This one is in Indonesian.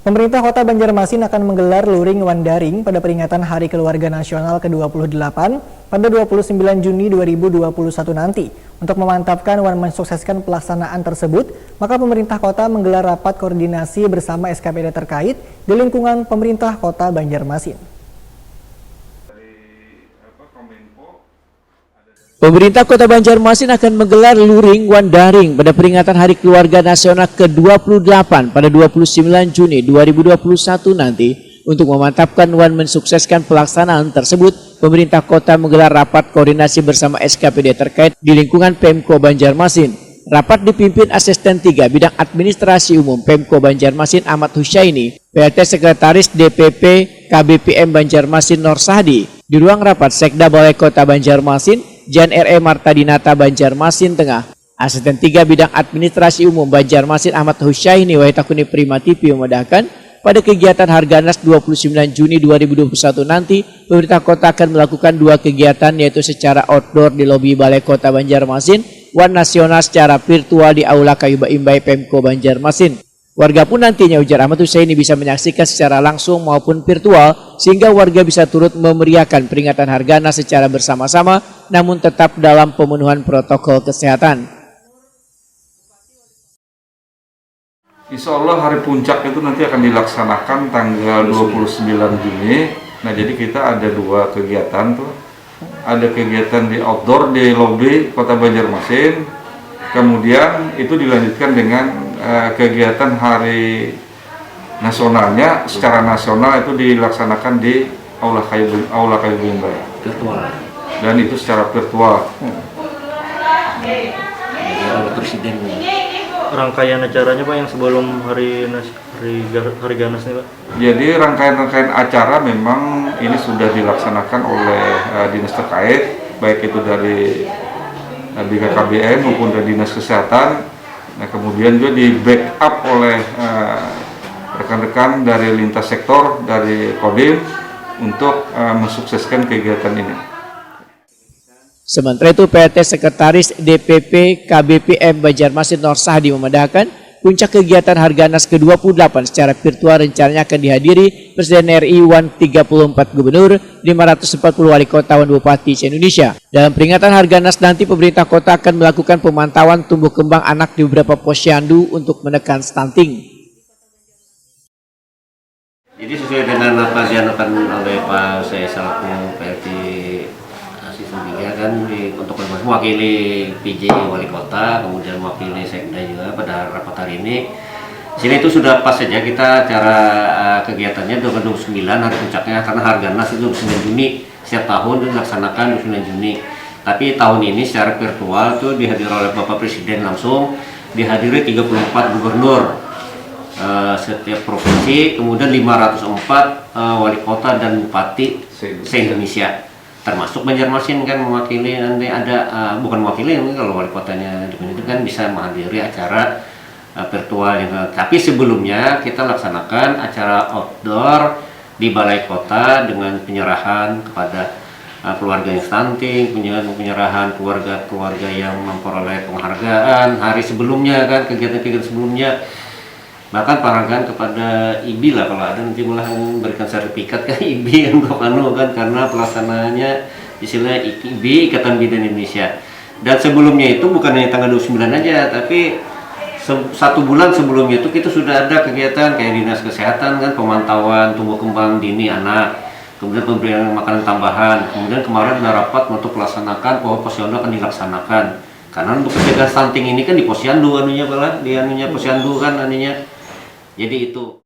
Pemerintah Kota Banjarmasin akan menggelar luring wandaring pada peringatan Hari Keluarga Nasional ke-28 pada 29 Juni 2021 nanti. Untuk memantapkan dan mensukseskan pelaksanaan tersebut, maka pemerintah kota menggelar rapat koordinasi bersama SKPD terkait di lingkungan pemerintah Kota Banjarmasin. Pemerintah Kota Banjarmasin akan menggelar luring wandaring pada peringatan Hari Keluarga Nasional ke-28 pada 29 Juni 2021 nanti. Untuk memantapkan dan mensukseskan pelaksanaan tersebut, pemerintah kota menggelar rapat koordinasi bersama SKPD terkait di lingkungan Pemko Banjarmasin. Rapat dipimpin Asisten 3 Bidang Administrasi Umum Pemko Banjarmasin Ahmad Husyaini, PLT Sekretaris DPP KBPM Banjarmasin Nur Sahdi. Di ruang rapat Sekda Balai Kota Banjarmasin, Jan R.E. Martadinata Banjarmasin Tengah. Asisten 3 Bidang Administrasi Umum Banjarmasin Ahmad Husyaini Waitakuni Prima TV memudahkan pada kegiatan Harganas 29 Juni 2021 nanti, pemerintah kota akan melakukan 2 kegiatan, yaitu secara outdoor di lobi Balai Kota Banjarmasin, wan nasional secara virtual di Aula Kayu Imbai Pemko Banjarmasin. Warga pun nantinya, ujar Ahmad Husyaini, bisa menyaksikan secara langsung maupun virtual, sehingga warga bisa turut memeriahkan peringatan Harganas secara bersama-sama, namun tetap dalam pemenuhan protokol kesehatan. Insya Allah hari puncak itu nanti akan dilaksanakan tanggal 29 Juni. Nah, jadi kita ada 2 kegiatan tuh. Ada kegiatan di outdoor di lobi Kota Banjarmasin. Kemudian itu dilanjutkan dengan kegiatan hari nasionalnya secara nasional itu dilaksanakan di Aula Kayu Imbai. Virtual. Dan itu secara virtual. Ada presiden. Rangkaian acaranya Pak yang sebelum hari Ganas nih Pak? Jadi rangkaian acara memang ini sudah dilaksanakan oleh dinas terkait, baik itu dari BKKBN maupun dari dinas kesehatan. Nah, kemudian juga di backup oleh rekan-rekan dari lintas sektor dari Kodim untuk mensukseskan kegiatan ini. Sementara itu, PLT Sekretaris DPP KBPM Banjarmasin Nur Sahdi memandangkan puncak kegiatan Harganas ke-28 secara virtual rencananya akan dihadiri Presiden RI, 34 Gubernur, 540 Wali Kota dan Bupati se-Indonesia. Dalam peringatan Harganas nanti, pemerintah kota akan melakukan pemantauan tumbuh kembang anak di beberapa posyandu untuk menekan stunting. Jadi sesuai dengan apa yang dilakukan oleh Pak saya selaku PLT kan untuk mewakili PJ Wali Kota, kemudian mewakili Sekda juga pada rapat hari ini. Sini itu sudah pas saja kita acara kegiatannya 29 hari puncaknya, karena Harganas itu 29 Juni setiap tahun dilaksanakan 29 Juni. Tapi tahun ini secara virtual itu dihadiri oleh Bapak Presiden langsung, dihadiri 34 gubernur setiap provinsi, kemudian 504 wali kota dan bupati se-Indonesia. Termasuk Banjarmasin kan mewakili, nanti ada bukan mewakili, kalau wali kotanya itu kan bisa menghadiri acara virtual yang, tapi sebelumnya kita laksanakan acara outdoor di Balai Kota dengan penyerahan kepada keluarga yang stunting, penyerahan keluarga yang memperoleh penghargaan hari sebelumnya kan, kegiatan-kegiatan sebelumnya. Bahkan penghargaan kepada IBI lah, kalau ada nanti malah memberikan sertifikat ke IBI untuk kan, karena pelaksanaannya istilah IBI, Ikatan Bidan Indonesia. Dan sebelumnya itu bukan hanya tanggal 29 aja, tapi 1 bulan sebelumnya itu kita sudah ada kegiatan kayak dinas kesehatan kan, pemantauan tumbuh kembang dini anak, kemudian pemberian makanan tambahan. Kemudian kemarin ada rapat untuk melaksanakan bahwa posyandu akan dilaksanakan. Karena untuk pencegahan stunting ini kan di posyandu posyandu kan anunya. Jadi itu.